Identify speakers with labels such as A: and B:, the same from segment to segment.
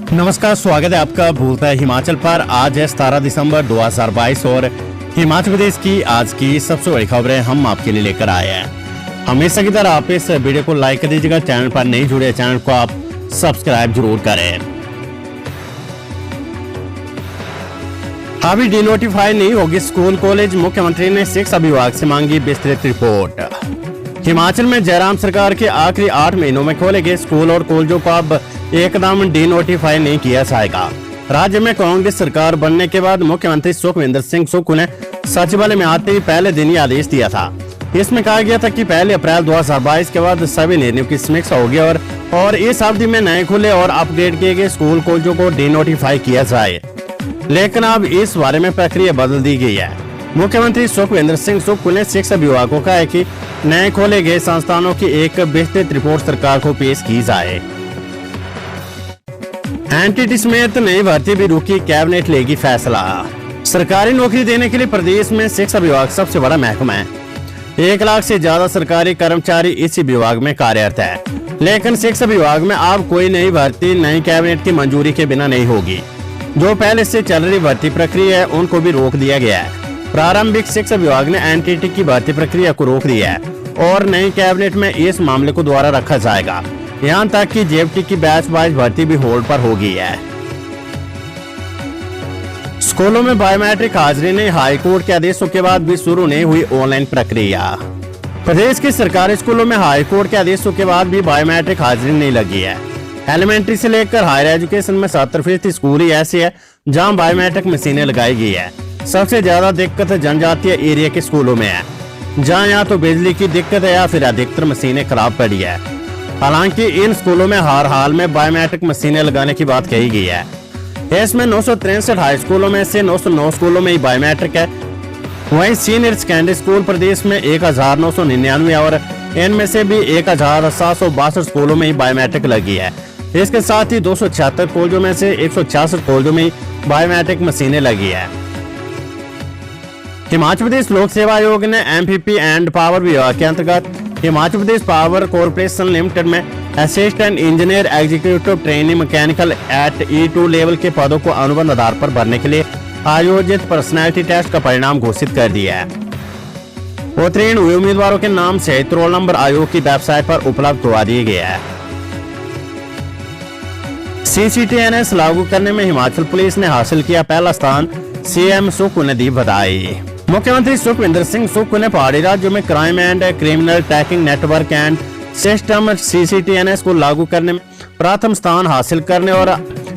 A: नमस्कार, स्वागत है आपका भूलता है हिमाचल पर। आज है 17 दिसंबर 2022 और हिमाचल प्रदेश की आज की सबसे बड़ी खबरें हम आपके लिए लेकर आए हैं। हमेशा की तरह आप इस वीडियो को लाइक कर दीजिएगा। चैनल पर नहीं जुड़े चैनल को आप सब्सक्राइब जरूर करें। अभी डिनोटिफाई नहीं होगी स्कूल कॉलेज, मुख्यमंत्री ने शिक्षा विभाग से मांगी विस्तृत रिपोर्ट। हिमाचल में जयराम सरकार के आखिरी 8 महीनों में खोले गए स्कूल और कॉलेजों को अब एकदम डिनोटिफाई नहीं किया जाएगा। राज्य में कांग्रेस सरकार बनने के बाद मुख्यमंत्री सुखविंदर सिंह सुक्खू ने सचिवालय में आते ही पहले दिन ही आदेश दिया था। इसमें कहा गया था कि 1 अप्रैल 2022 के बाद सभी निर्णयों की समीक्षा होगी और इस अवधि में नए खुले और अपग्रेड किए गए स्कूल कॉलेजों को डिनोटिफाई किया जाए। लेकिन अब इस बारे में प्रक्रिया बदल दी गई है। मुख्यमंत्री सुखविंदर सिंह सुक्खू ने शिक्षा विभाग को कहा है कि नए खोले गए संस्थानों की एक विस्तृत रिपोर्ट सरकार को पेश की जाए। एनटीटी समेत नई भर्ती भी रुकी, कैबिनेट लेगी फैसला। सरकारी नौकरी देने के लिए प्रदेश में शिक्षा विभाग सबसे बड़ा महकमा है। 1 लाख से ज्यादा सरकारी कर्मचारी इसी विभाग में कार्यरत है। लेकिन शिक्षा विभाग में अब कोई नई भर्ती नई कैबिनेट की मंजूरी के बिना नहीं होगी। जो पहले से चल रही भर्ती प्रक्रिया है उनको भी रोक दिया गया है। प्रारंभिक शिक्षा विभाग ने एनटीटी की भर्ती प्रक्रिया को रोक दिया है और नई कैबिनेट में इस मामले को दोबारा रखा जाएगा। यहाँ तक कि जेएफटी की बैच वाइज भर्ती भी होल्ड पर हो गई है। स्कूलों में बायोमेट्रिक हाजिरी ने हाईकोर्ट के आदेशों के बाद भी शुरू नहीं हुई ऑनलाइन प्रक्रिया। प्रदेश के सरकारी स्कूलों में हाईकोर्ट के आदेशों के बाद भी बायोमेट्रिक हाजिरी नहीं लगी है। एलिमेंट्री से लेकर हायर एजुकेशन में 70% स्कूल ही ऐसे है जहां बायोमेट्रिक मशीनें लगाई गई है। सबसे ज्यादा दिक्कत जनजातीय एरिया के स्कूलों में है, जहां या तो बिजली की दिक्कत है या फिर अधिकतर मशीनें खराब पड़ी है। हालांकि इन स्कूलों में हर हाल में बायोमेट्रिक मशीनें लगाने की बात कही गई है। इसमें 963 हाई स्कूलों में से 909 स्कूलों में ही बायोमेट्रिक है। वहीं सीनियर सेकेंडरी स्कूल प्रदेश में 1999 और इनमें से भी 1762 स्कूलों में ही बायोमेट्रिक लगी है। इसके साथ ही 276 कॉलेजों में से 166 कॉलेजों में बायोमेट्रिक मशीनें लगी है। हिमाचल प्रदेश लोक सेवा आयोग ने एमपीपी एंड पावर विभाग के अंतर्गत Himachal Pradesh power corporation limited में assistant engineer executive training mechanical at E2 level के पदों को अनुबंध आधार पर भरने के लिए आयोजित पर्सनैलिटी टेस्ट का परिणाम घोषित कर दिया है। उत्तीर्ण हुए उम्मीदवारों के नाम सहित रोल नंबर आयोग की वेबसाइट पर उपलब्ध करवा दिए गए हैं। CCTNS लागू करने में हिमाचल पुलिस ने हासिल किया पहला स्थान, सीएम सुक्खू ने दी बधाई। मुख्यमंत्री सुखविंदर सिंह सुक्खू ने पहाड़ी राज्यों में crime and criminal tracking network and system CCTNS को लागू करने में प्रथम स्थान हासिल करने और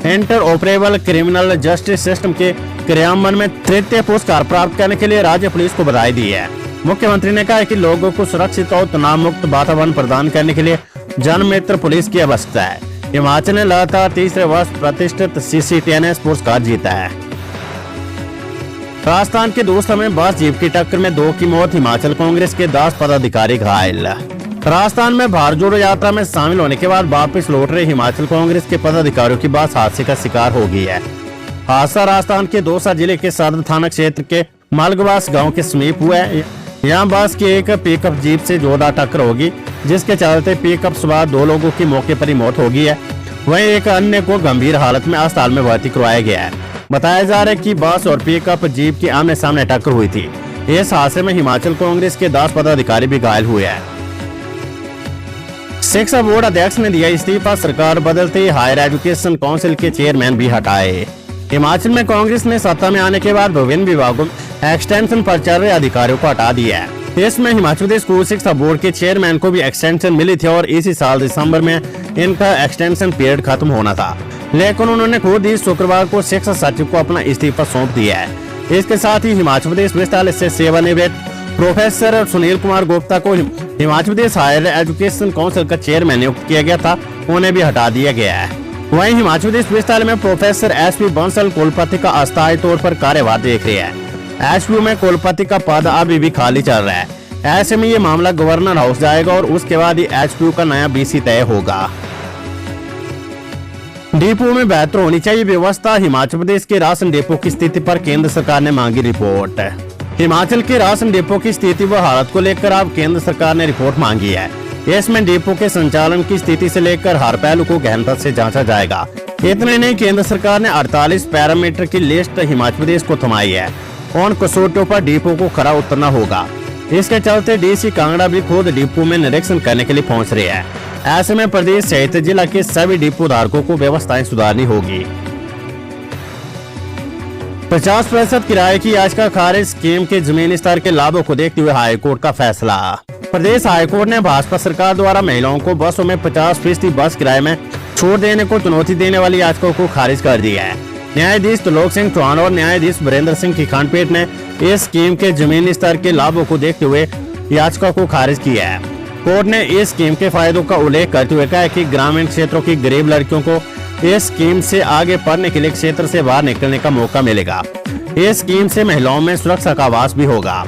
A: inter operable criminal justice system के क्रियान्वयन में तृतीय पुरस्कार प्राप्त करने के लिए राज्य पुलिस को बधाई दी है। मुख्यमंत्री ने कहा कि लोगों को सुरक्षित और तनाव मुक्त वातावरण प्रदान करने के लिए जनमित्र पुलिस की आवश्यकता है। हिमाचल ने लगातार तीसरे वर्ष प्रतिष्ठित CCTNS पुरस्कार जीता है। राजस्थान के दोस्त में बस जीप की टक्कर में 2 की मौत, हिमाचल कांग्रेस के 10 पदाधिकारी घायल। राजस्थान में भारत जोड़ो यात्रा में शामिल होने के बाद वापस लौट रहे हिमाचल कांग्रेस के पदाधिकारियों की बस हादसे का शिकार हो गई है। हादसा राजस्थान के दौसा जिले के सरद थाना क्षेत्र के मलगवास गांव के समीप हुआ है। यहाँ बस की एक पिकअप जीप से जोरदार टक्कर होगी, जिसके चलते पिकअप सवार 2 लोगों की मौके पर ही मौत हो गई है। वहीं एक अन्य को गंभीर हालत में अस्पताल में भर्ती करवाया गया है। बताया जा रहा है कि बस और पिकअप जीप की आमने सामने टक्कर हुई थी। इस हादसे में हिमाचल कांग्रेस के 10 पदाधिकारी भी घायल हुए हैं। शिक्षा बोर्ड अध्यक्ष ने दिया इस्तीफा, सरकार बदलते ही हायर एजुकेशन काउंसिल के चेयरमैन भी हटाए। हिमाचल में कांग्रेस ने सत्ता में आने के बाद विभिन्न विभागों में एक्सटेंशन पर चल रहे अधिकारियों को हटा दिया है। इसमें हिमाचल प्रदेश स्कूल शिक्षा बोर्ड के चेयरमैन को भी एक्सटेंशन मिली थी और इसी साल दिसंबर में इनका एक्सटेंशन पीरियड खत्म होना था, लेकिन उन्होंने खुद ही शुक्रवार को शिक्षा सचिव को अपना इस्तीफा सौंप दिया है। इसके साथ ही हिमाचल प्रदेश विश्वविद्यालय से सेवानिवृत्त प्रोफेसर सुनील कुमार गुप्ता को Himachal Pradesh higher education council का चेयरमैन नियुक्त किया गया था, उन्हें भी हटा दिया गया है। वहीं हिमाचल प्रदेश विश्वविद्यालय में प्रोफेसर SP बंसल कुलपति का अस्थायी तौर पर कार्यभार देख रहे हैं। HPU में कुलपति का पद अभी भी खाली चल रहा है। ऐसे में ये मामला गवर्नर हाउस जाएगा और उसके बाद ही HPU का नया BC तय होगा। डिपो में बेहतर होनी चाहिए व्यवस्था, हिमाचल प्रदेश के राशन डिपो की स्थिति पर केंद्र सरकार ने मांगी रिपोर्ट। हिमाचल के राशन डिपो की स्थिति व हालत को लेकर अब केंद्र सरकार ने रिपोर्ट मांगी है। इसमें डिपो के संचालन की स्थिति से लेकर हर पहलू को गहनता से जांचा जाएगा। इतने नहीं, केंद्र सरकार ने 48 पैरामीटर की लिस्ट हिमाचल प्रदेश को थमाई है। उन कसौटियों पर डिपो को खरा उतरना होगा। इसके चलते डीसी कांगड़ा भी खुद डिपो में निरीक्षण करने के लिए पहुंच रहे हैं। ऐसे में प्रदेश सहित जिला के सभी डिपो धारकों को व्यवस्थाएं सुधारनी होगी। 50% किराए की याचिका खारिज, स्कीम के जमीनी स्तर के लाभों को देखते हुए हाईकोर्ट का फैसला। प्रदेश हाईकोर्ट ने भाजपा सरकार द्वारा महिलाओं को बसों में 50% बस किराए में छूट देने को चुनौती देने वाली याचिका को खारिज कर दिया है। न्यायाधीश त्रिलोक सिंह चौहान और न्यायाधीश वीरेंद्र सिंह की खंडपीठ ने इस स्कीम के जमीनी स्तर के लाभों को देखते हुए याचिका को खारिज किया है। कोर्ट ने इस स्कीम के फायदों का उल्लेख करते हुए कहा कि ग्रामीण क्षेत्रों की गरीब लड़कियों को इस स्कीम से आगे पढ़ने के लिए क्षेत्र से बाहर निकलने का मौका मिलेगा। इस स्कीम से महिलाओं में सुरक्षा का आवास भी होगा,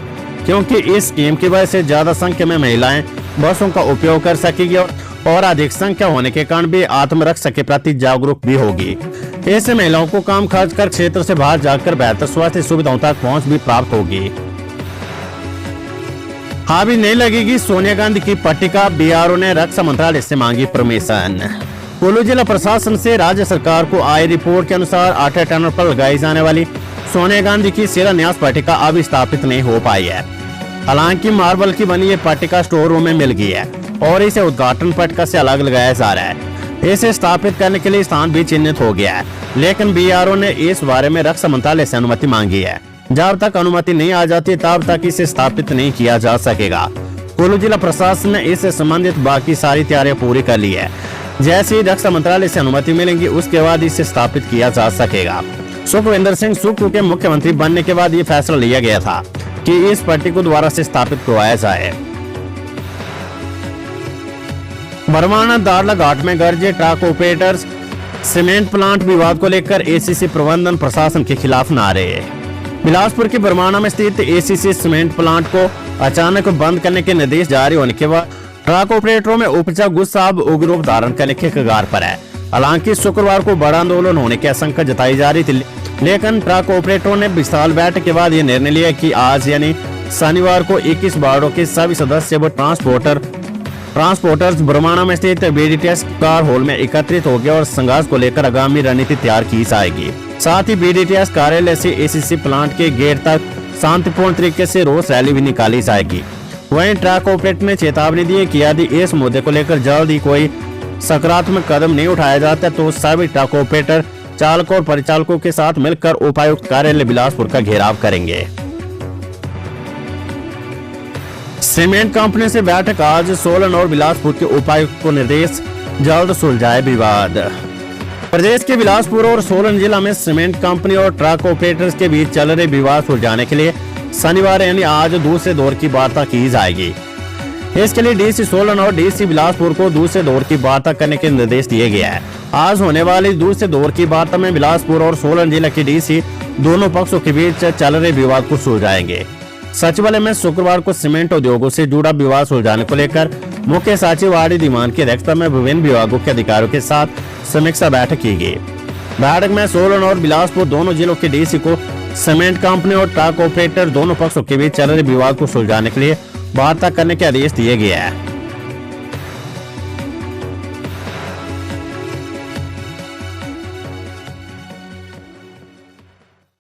A: क्योंकि इस स्कीम की वजह से ज्यादा संख्या में महिलाएं बसों का उपयोग कर सकेगी और अधिक संख्या होने के कारण भी आत्मरक्षा के प्रति जागरूक भी होगी। इससे महिलाओं को कम खर्च कर क्षेत्र से बाहर जाकर बेहतर स्वास्थ्य सुविधाओं तक पहुंच भी प्राप्त होगी। अभी नहीं लगेगी सोनिया गांधी की पट्टिका, बीआरओ ने रक्षा मंत्रालय से मांगी परमिशन। कुल्लू जिला प्रशासन से राज्य सरकार को आई रिपोर्ट के अनुसार अटल टनल पर लगाई जाने वाली सोनिया गांधी की शिलान्यास पट्टिका अभी स्थापित नहीं हो पाई है। हालांकि मार्बल की बनी ये पट्टिका स्टोर रूम में मिल गई है और इसे उद्घाटन पट्टिका से अलग लगाया जा रहा है। इसे स्थापित करने के लिए स्थान भी चिन्हित हो गया है, लेकिन बीआरओ ने इस बारे में रक्षा मंत्रालय से अनुमति मांगी है। जब तक अनुमति नहीं आ जाती तब तक इसे स्थापित नहीं किया जा सकेगा। कुल्लू जिला प्रशासन ने इससे संबंधित बाकी सारी तैयारियां पूरी कर ली है। जैसे ही रक्षा मंत्रालय से अनुमति मिलेगी उसके बाद इसे स्थापित किया जा सकेगा। सुखविंदर सिंह सुक्खू के मुख्यमंत्री बनने के बाद ये फैसला लिया गया था कि इस पट्टिका को दोबारा से स्थापित करवाया जाए। बरवाना दारला घाट में गरजे ट्रक ऑपरेटर्स, सीमेंट प्लांट विवाद को लेकर एसीसी प्रबंधन प्रशासन के खिलाफ नारे। बिलासपुर के बरवाना में स्थित एसीसी सीमेंट प्लांट को अचानक बंद करने के निर्देश जारी होने के बाद ट्रक ऑपरेटरों में उपजा गुस्सा अब उग्र रूप धारण करने के कगार पर है। हालांकि शुक्रवार को बड़ा आंदोलन होने की आशंका जताई जा रही थी, लेकिन ट्रक ऑपरेटरों ने विशाल बैठक के बाद ये निर्णय लिया कि आज यानी शनिवार को 21 वार्डों के सभी सदस्य व ट्रांसपोर्टर्स बरवाना में स्थित बीडीटीएस कार हॉल में एकत्रित हो गए और संघर्ष को लेकर आगामी रणनीति तैयार की जाएगी। साथ ही बीडीटीएस कार्यालय से एसीसी प्लांट के गेट तक शांतिपूर्ण तरीके से रोष रैली भी निकाली जाएगी। वहीं ट्रक ऑपरेटर ने चेतावनी दी कि यदि इस मुद्दे को लेकर जल्द ही कोई सकारात्मक कदम नहीं उठाया जाता तो सभी ट्रक ऑपरेटर चालकों और परिचालकों के साथ मिलकर उपायुक्त कार्यालय बिलासपुर का घेराव करेंगे। सीमेंट कंपनी से बैठक आज, सोलन और बिलासपुर के उपायुक्त को निर्देश, जल्द सुलझाए विवाद। प्रदेश के बिलासपुर और सोलन जिला में सीमेंट कंपनी और ट्रक ऑपरेटर्स के बीच चल रहे विवाद सुलझाने के लिए शनिवार यानी आज दूसरे दौर की वार्ता की जाएगी। इसके लिए डीसी सोलन और डीसी बिलासपुर को दूसरे दौर की वार्ता करने के निर्देश दिए गए हैं। आज होने वाली दूसरे दौर की वार्ता में बिलासपुर और सोलन जिले के डीसी दोनों पक्षों के बीच चल रहे विवाद को सुलझाएंगे। सचिवालय में शुक्रवार को सीमेंट उद्योगों से जुड़ा विवाद सुलझाने को लेकर मुख्य सचिव आर डी धीमान की अध्यक्षता में विभिन्न विभागों के अधिकारियों के साथ समीक्षा बैठक की गई। बैठक में सोलन और बिलासपुर दोनों जिलों के डीसी को सीमेंट कंपनी और ट्रक ऑपरेटर दोनों पक्षों के बीच चल रहे विवाद को सुलझाने के लिए वार्ता करने के आदेश दिए गए हैं।